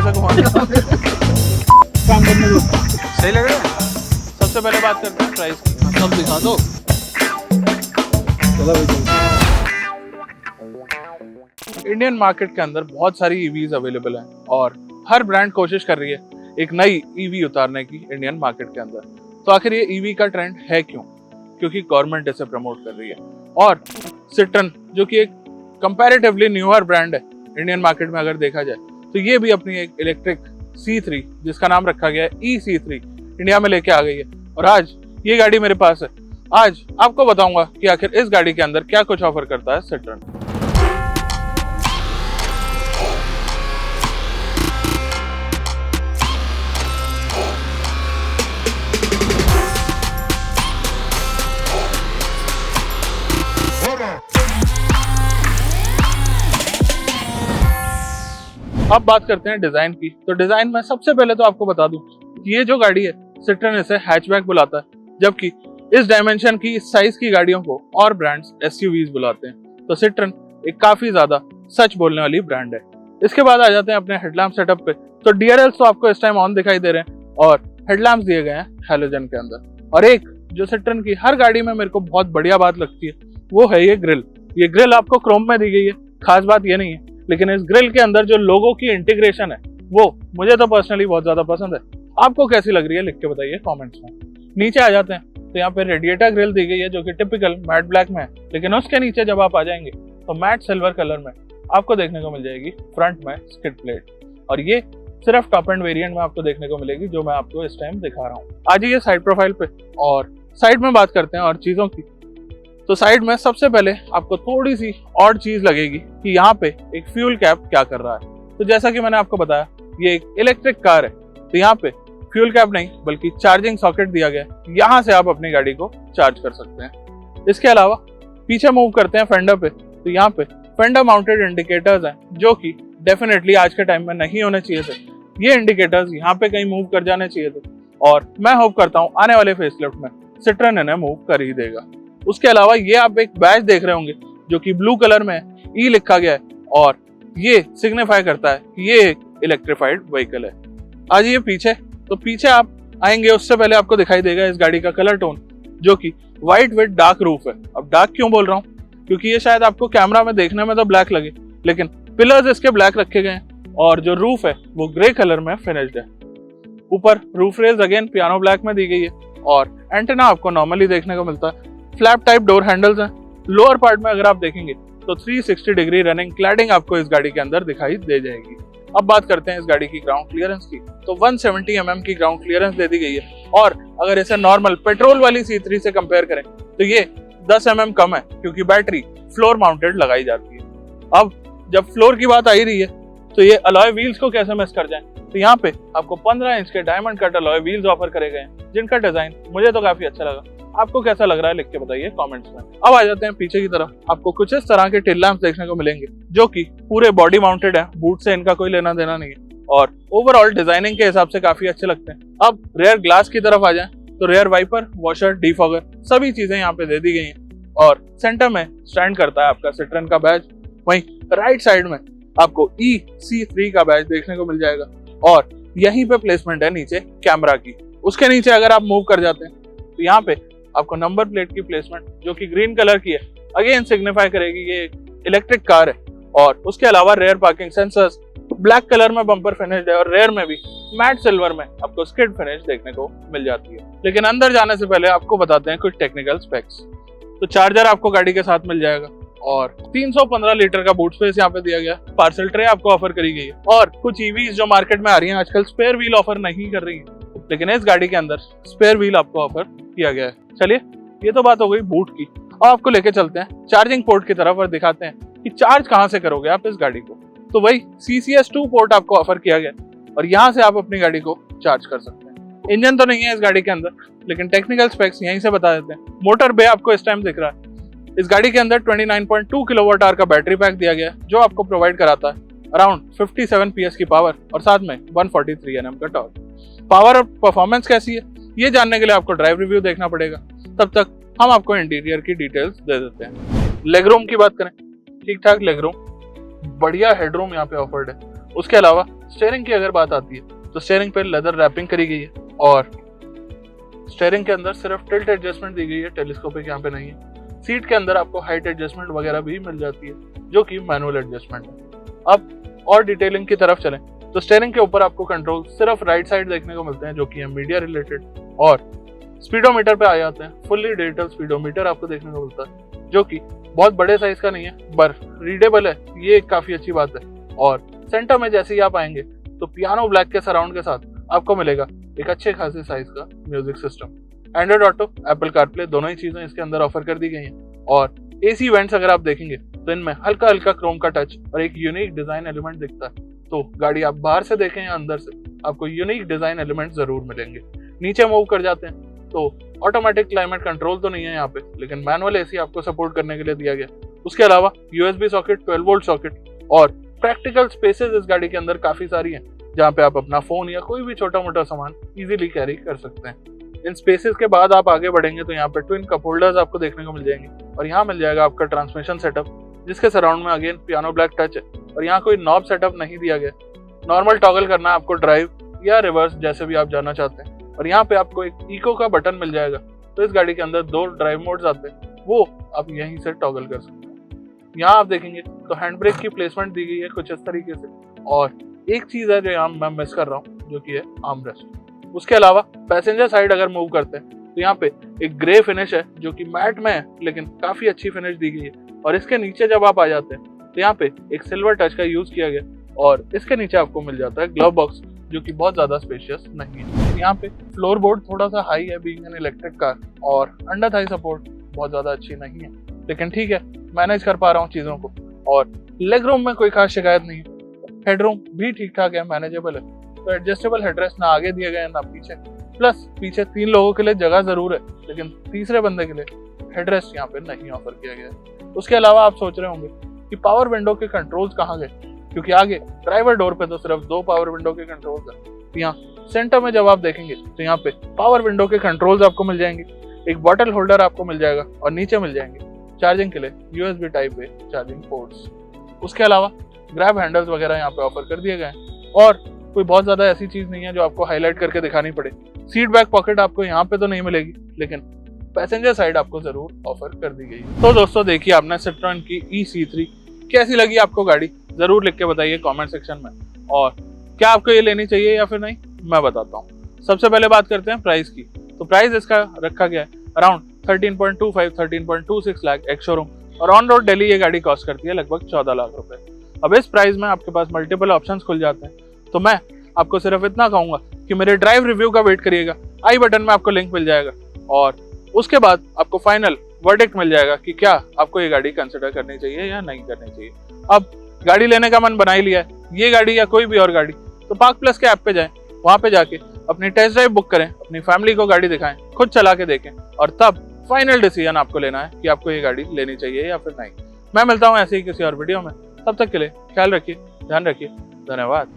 ऐसा घुमाना। काम करने दो। सही लग रहा है। सबसे पहले बात करते हैं प्राइस की। सब दिखा दो। चलो भाई चलो। इंडियन मार्केट के अंदर बहुत सारी ईवीज अवेलेबल हैं और हर ब्रांड कोशिश कर रही है एक नई ईवी उतारने की इंडियन मार्केट के अंदर। तो आखिर ये ईवी का ट्रेंड है क्यों? क्योंकि गवर्नमेंट इसे प्रमोट कर रही है और सिट्रन जो कि एक कंपैरेटिवली न्यूअर ब्रांड है इंडियन मार्केट में अगर देखा जाए, तो ये भी अपनी एक इलेक्ट्रिक C3 जिसका नाम रखा गया है EC3 इंडिया में लेके आ गई है। और आज ये गाड़ी मेरे पास है। आज आपको बताऊंगा कि आखिर इस गाड़ी के अंदर क्या कुछ ऑफर करता है सिट्रन। अब बात करते हैं डिजाइन की। तो डिजाइन में सबसे पहले तो आपको बता दूं कि ये जो गाड़ी है सिट्रन इसे हैचबैक बुलाता है, जबकि इस डायमेंशन की इस साइज की गाड़ियों को और ब्रांड्स SUVs बुलाते हैं। तो सिट्रन एक काफी ज्यादा सच बोलने वाली ब्रांड है। इसके बाद आ जाते हैं अपने हेडलैम्प सेटअप पे। तो DRLs तो आपको इस टाइम ऑन दिखाई दे रहे हैं और हेडलैम्प्स दिए गए हैं हैलोजन के अंदर। और एक जो सिट्रन की हर गाड़ी में मेरे को बहुत बढ़िया बात लगती है वो है ये ग्रिल। ये ग्रिल आपको क्रोम में दी गई है, खास बात ये नहीं है, लेकिन इस ग्रिल के अंदर जो लोगो की इंटीग्रेशन है वो मुझे तो पर्सनली बहुत ज्यादा पसंद है। आपको कैसी लग रही है लिख के बताइए कमेंट्स में। नीचे आ जाते हैं तो यहाँ पे रेडिएटर ग्रिल दी गई है जो कि टिपिकल मैट ब्लैक में है, लेकिन उसके नीचे जब आप आ जाएंगे तो मैट सिल्वर कलर में आपको देखने को मिल जाएगी फ्रंट में स्किड प्लेट। और ये सिर्फ टॉप एंड वेरिएंट में आपको देखने को मिलेगी जो मैं आपको इस टाइम दिखा रहा हूँ। आज ये साइड प्रोफाइल पे और साइड में बात करते हैं और चीजों की। तो साइड में सबसे पहले आपको थोड़ी सी और चीज लगेगी कि यहाँ पे एक फ्यूल कैप क्या कर रहा है। तो जैसा कि मैंने आपको बताया ये एक इलेक्ट्रिक कार है, तो यहाँ पे फ्यूल कैप नहीं बल्कि चार्जिंग सॉकेट दिया गया है। यहाँ से आप अपनी गाड़ी को चार्ज कर सकते हैं। इसके अलावा पीछे मूव करते हैं फेंडर पे, तो यहाँ पे फेंडर माउंटेड इंडिकेटर्स हैं जो कि डेफिनेटली आज के टाइम में नहीं होने चाहिए थे। ये इंडिकेटर्स यहाँ पे कहीं मूव कर जाने चाहिए थे और मैं होप करता हूँ आने वाले फेसलिफ्ट में सिट्रन इन्हें मूव कर ही देगा। उसके अलावा ये आप एक बैज देख रहे होंगे जो कि ब्लू कलर में E लिखा गया है और ये सिग्निफाई करता है कि ये एक इलेक्ट्रिफाइड व्हीकल है। आज ये पीछे, तो पीछे आप आएंगे उससे पहले आपको दिखाई देगा इस गाड़ी का कलर टोन जो कि व्हाइट विद डार्क रूफ है। अब डार्क क्यों बोल रहा हूँ? क्योंकि ये शायद आपको कैमरा में देखने में तो ब्लैक लगे, लेकिन पिलर्स इसके ब्लैक रखे गए हैं और जो रूफ है वो ग्रे कलर में फिनिश्ड है। ऊपर roof raise again piano black में दी गई है और एंटेना आपको नॉर्मली देखने को मिलता है। फ्लैप टाइप डोर हैंडल्स हैं। लोअर पार्ट में अगर आप देखेंगे तो 360 डिग्री रनिंग क्लैडिंग आपको इस गाड़ी के अंदर दिखाई दे जाएगी। अब बात करते हैं इस गाड़ी की ग्राउंड क्लियरेंस की। तो 170 mm की ग्राउंड क्लियरेंस दे दी गई है और अगर इसे नॉर्मल पेट्रोल वाली C3 से कंपेयर करें तो ये 10 mm कम है क्योंकि बैटरी फ्लोर माउंटेड लगाई जाती है। अब जब फ्लोर की बात आ ही रही है तो ये अलॉय व्हील्स को कैसे मिस कर जाएं? तो यहाँ पे आपको 15 इंच के diamond cut alloy wheels offer करे गए हैं जिनका डिजाइन मुझे तो काफी अच्छा लगा। आपको कैसा लग रहा है लिख के बताइए कमेंट्स में। अब आ जाते हैं पीछे की तरफ। आपको कुछ इस तरह के टेल लैंप्स देखने को मिलेंगे जो कि पूरे बॉडी माउंटेड है, बूट से इनका कोई लेना देना नहीं है और ओवरऑल डिजाइनिंग के हिसाब से काफी अच्छे लगते हैं। अब रेयर ग्लास की तरफ आ जाएं तो रेयर वाइपर, वॉशर, डिफॉगर सभी चीजें यहाँ पे दे दी गई हैं और सेंटर में स्टैंड करता है आपका सिट्रन का बैज। वहीं राइट साइड में आपको EC3 का बैज देखने को मिल जाएगा और यहीं पे प्लेसमेंट है नीचे कैमरा की। उसके नीचे अगर आप मूव कर जाते हैं तो यहाँ पे आपको नंबर प्लेट की प्लेसमेंट जो कि ग्रीन कलर की है अगेन सिग्निफाई करेगी ये इलेक्ट्रिक कार है। और उसके अलावा rare parking sensors, black colour में बम्पर फिनिश है और रेयर में भी मैट सिल्वर में आपको स्किड फिनिश देखने को मिल जाती है। लेकिन अंदर जाने से पहले आपको बताते हैं कुछ टेक्निकल स्पेक्स। तो चार्जर आपको गाड़ी के साथ मिल जाएगा और 315 लीटर का बूट स्पेस यहाँ पे दिया गया। पार्सल ट्रे आपको ऑफर करी गई है और कुछ ईवीज जो मार्केट में आ रही हैं आजकल स्पेयर व्हील ऑफर नहीं कर रही है, लेकिन इस गाड़ी के अंदर स्पेयर व्हील आपको ऑफर किया गया है। चलिए ये तो बात हो गई बूट की। अब आपको लेके चलते हैं चार्जिंग पोर्ट की तरफ और दिखाते हैं कि चार्ज कहां से करोगे आप इस गाड़ी को। तो वही CCS2 पोर्ट आपको ऑफर किया गया और यहाँ से आप अपनी गाड़ी को चार्ज कर सकते हैं। इंजन तो नहीं है इस गाड़ी के अंदर, लेकिन टेक्निकल स्पेक्स यहीं से बता देते हैं। मोटर बे आपको इस टाइम दिख रहा है। इस गाड़ी के अंदर 29.2 किलोवाट आवर का बैटरी पैक दिया गया है जो आपको प्रोवाइड कराता है अराउंड 57 PS की पावर और साथ में 143 Nm का टॉर्क। पावर और परफॉर्मेंस कैसी है ये जानने के लिए आपको ड्राइव रिव्यू देखना पड़ेगा। तब तक हम आपको इंटीरियर की डिटेल्स दे देते हैं। लेग रूम की बात करें, ठीक ठाक लेग रूम, बढ़िया हेडरूम यहाँ पे ऑफर्ड है। उसके अलावा स्टीयरिंग की अगर बात आती है तो स्टीयरिंग पे लेदर रैपिंग करी गई है और स्टीयरिंग के अंदर सिर्फ टिल्ट एडजस्टमेंट दी गई है, टेलीस्कोपिक यहाँ पे नहीं है। सीट के अंदर आपको हाइट एडजस्टमेंट वगैरह भी मिल जाती है जो कि मैनुअल एडजस्टमेंट है। अब और डिटेलिंग की तरफ चलें तो स्टीयरिंग के ऊपर आपको कंट्रोल सिर्फ राइट साइड देखने को मिलते हैं जो कि है मीडिया रिलेटेड, और स्पीडोमीटर पे आ जाते हैं। फुल्ली डिजिटल स्पीडोमीटर आपको देखने को मिलता है जो कि बहुत बड़े साइज का नहीं है पर रीडेबल है, ये एक काफी अच्छी बात है। और सेंटर में जैसे ही आप आएंगे तो पियानो ब्लैक के सराउंड के साथ आपको मिलेगा एक अच्छे खासे साइज का music system. Android auto, Apple CarPlay दोनों ही चीजें इसके अंदर ऑफर कर दी गई हैं। और एसी वेंट्स अगर आप देखेंगे तो इनमें हल्का हल्का क्रोम का टच और एक यूनिक डिजाइन एलिमेंट दिखता है। तो गाड़ी आप बाहर से देखें या अंदर से, आपको यूनिक डिजाइन एलिमेंट जरूर मिलेंगे। नीचे मूव कर जाते हैं तो ऑटोमेटिक क्लाइमेट कंट्रोल तो नहीं है यहाँ पे, लेकिन मैनुअल एसी आपको सपोर्ट करने के लिए दिया गया। उसके अलावा यूएसबी सॉकेट, 12 वोल्ट सॉकेट और प्रैक्टिकल स्पेसेस इस गाड़ी के अंदर काफी सारी हैं जहाँ पे आप अपना फोन या कोई भी छोटा मोटा सामान इजीली कैरी कर सकते हैं। इन स्पेसेस के बाद आप आगे बढ़ेंगे तो यहाँ पे ट्विन कप होल्डर्स आपको देखने को मिल जाएंगे और यहाँ मिल जाएगा आपका ट्रांसमिशन सेटअप जिसके सराउंड में अगेन पियानो ब्लैक टच है और यहाँ कोई नॉब सेटअप नहीं दिया गया। नॉर्मल टॉगल करना है आपको ड्राइव या रिवर्स जैसे भी आप जाना चाहते हैं। और यहाँ पे आपको एक इको का बटन मिल जाएगा, तो इस गाड़ी के अंदर 2 ड्राइव मोड्स आते हैं, वो आप यहीं से टॉगल कर सकते हैं। यहाँ आप देखेंगे तो हैंड ब्रेक की प्लेसमेंट दी गई है कुछ इस तरीके से। और एक चीज है जो यहाँ मैं मिस कर रहा हूँ जो कि है आर्मरेस्ट। उसके अलावा पैसेंजर साइड अगर मूव करते हैं तो यहाँ पे एक ग्रे फिनिश है जो कि मैट में है लेकिन काफी अच्छी फिनिश दी गई है। और इसके नीचे जब आप आ जाते हैं तो यहाँ पे एक सिल्वर टच का यूज किया गया और इसके नीचे आपको मिल जाता है ग्लव बॉक्स जो कि बहुत ज्यादा स्पेशियस नहीं है। यहाँ पे फ्लोर बोर्ड थोड़ा सा हाई है बीइंग एन इलेक्ट्रिक कार और अंडर थाई सपोर्ट बहुत ज्यादा अच्छी नहीं है, लेकिन ठीक है मैनेज कर पा रहा हूँ चीजों को। और लेग रूम में कोई खास शिकायत नहीं है, हेडरूम भी ठीक ठाक है, मैनेजेबल है। तो एडजस्टेबल हेडरेस्ट ना आगे दिया गया है ना पीछे, प्लस पीछे 3 लोगों के लिए जगह जरूर है लेकिन तीसरे बंदे के लिए हेडरेस्ट यहाँ पे नहीं ऑफर किया गया है। उसके अलावा आप सोच रहे होंगे कि पावर विंडो के कंट्रोल्स कहाँ गए, क्योंकि आगे ड्राइवर डोर पे तो सिर्फ 2 पावर विंडो के कंट्रोल्स है। यहाँ सेंटर में जब आप देखेंगे तो यहाँ पे पावर विंडो के कंट्रोल्स आपको मिल जाएंगे, एक बॉटल होल्डर आपको मिल जाएगा और नीचे मिल जाएंगे चार्जिंग के लिए USB type A charging ports. उसके अलावा ग्रैब हैंडल्स वगैरह यहाँ पे ऑफर कर दिए गए हैं और कोई बहुत ज्यादा ऐसी चीज नहीं है जो आपको हाईलाइट करके दिखानी पड़े। सीट बैक पॉकेट आपको यहाँ पे तो नहीं मिलेगी लेकिन पैसेंजर साइड आपको जरूर ऑफर कर दी गई है। तो दोस्तों देखिए आपने सिट्रोन की E-C3 कैसी लगी आपको गाड़ी, जरूर लिख के बताइए कमेंट सेक्शन में। और क्या आपको ये लेनी चाहिए या फिर नहीं, मैं बताता हूँ। सबसे पहले बात करते हैं प्राइस की। तो प्राइस इसका रखा गया है अराउंड 13.25-13.26 लाख एक्स शोरूम और ऑन रोड दिल्ली ये गाड़ी कॉस्ट करती है लगभग 14 लाख रुपए। अब इस प्राइस में आपके पास मल्टीपल ऑप्शंस खुल जाते हैं, तो मैं आपको सिर्फ इतना कहूंगा कि मेरे ड्राइव रिव्यू का वेट करिएगा, आई बटन में आपको लिंक मिल जाएगा और उसके बाद आपको फाइनल वर्डिक्ट मिल जाएगा कि क्या आपको ये गाड़ी कंसिडर करनी चाहिए या नहीं करनी चाहिए। अब गाड़ी लेने का मन बना ही लिया है, ये गाड़ी या कोई भी और गाड़ी, तो पार्क प्लस के ऐप पे जाएं, वहां पे जाके अपनी टेस्ट ड्राइव बुक करें, अपनी फैमिली को गाड़ी दिखाएं, खुद चला के देखें और तब फाइनल डिसीजन आपको लेना है कि आपको ये गाड़ी लेनी चाहिए या फिर नहीं। मैं मिलता हूँ ऐसे ही किसी और वीडियो में, तब तक के लिए ख्याल रखिए, ध्यान रखिए, धन्यवाद।